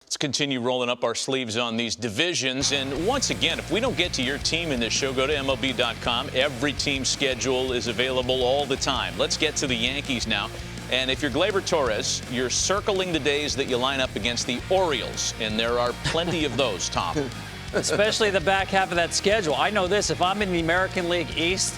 Let's continue rolling up our sleeves on these divisions. And once again, if we don't get to your team in this show, go to MLB.com. Every team schedule is available all the time. Let's get to the Yankees now. And if you're Gleyber Torres, you're circling the days that you line up against the Orioles. And there are plenty of those, Tom. Especially the back half of that schedule. I know this. If I'm in the American League East,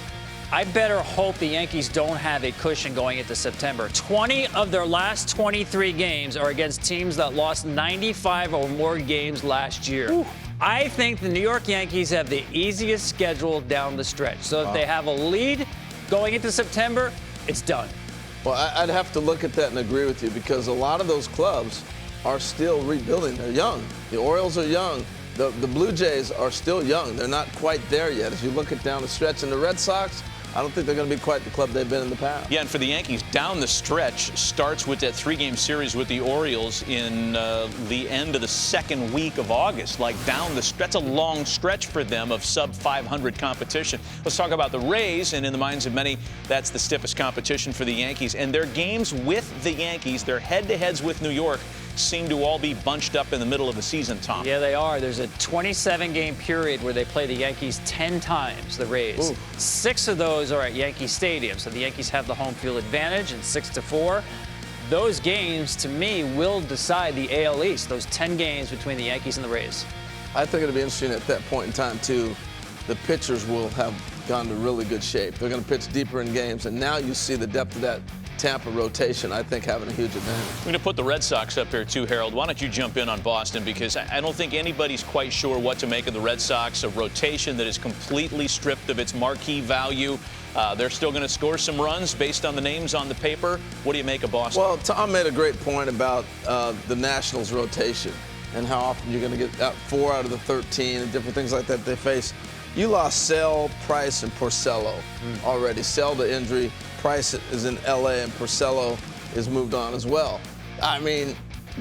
I better hope the Yankees don't have a cushion going into September. 20 of their last 23 games are against teams that lost 95 or more games last year. Ooh. I think the New York Yankees have the easiest schedule down the stretch. So if they have a lead going into September, it's done. Well, I'd have to look at that and agree with you because a lot of those clubs are still rebuilding. They're young. The Orioles are young. The Blue Jays are still young. They're not quite there yet. As you look at down the stretch, and the Red Sox, I don't think they're going to be quite the club they've been in the past. Yeah, and for the Yankees, down the stretch starts with that 3-game series with the Orioles in the end of the second week of August. Like down the stretch, that's a long stretch for them of sub-500 competition. Let's talk about the Rays, and in the minds of many, that's the stiffest competition for the Yankees. And their games with the Yankees, their head-to-heads with New York, seem to all be bunched up in the middle of the season, Tom. Yeah, they are. There's a 27-game period where they play the Yankees 10 times, the Rays. Ooh. 6 of those are at Yankee Stadium, so the Yankees have the home field advantage, and 6-4. Those games, to me, will decide the AL East, those 10 games between the Yankees and the Rays. I think it'll be interesting at that point in time, too. The pitchers will have gone to really good shape. They're going to pitch deeper in games, and now you see the depth of that Tampa rotation, I think, having a huge advantage. I'm going to put the Red Sox up here, too, Harold. Why don't you jump in on Boston? Because I don't think anybody's quite sure what to make of the Red Sox, a rotation that is completely stripped of its marquee value. They're still going to score some runs based on the names on the paper. What do you make of Boston? Well, Tom made a great point about the Nationals rotation and how often you're going to get 4 out of the 13 and different things like that they face. You lost Sale, Price, and Porcello already. Sale to injury. Price is in L.A. and Porcello is moved on as well. I mean,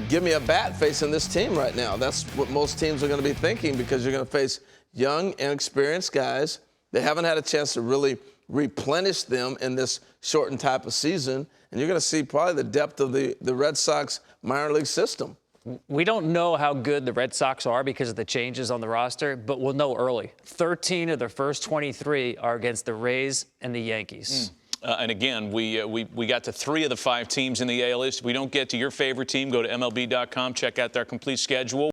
give me a bat facing this team right now. That's what most teams are going to be thinking because you're going to face young, inexperienced guys. They haven't had a chance to really replenish them in this shortened type of season, and you're going to see probably the depth of the Red Sox minor league system. We don't know how good the Red Sox are because of the changes on the roster, but we'll know early. 13 of their first 23 are against the Rays and the Yankees. And again, we got to 3 of the 5 teams in the AL East. If we don't get to your favorite team, go to MLB.com, check out their complete schedule.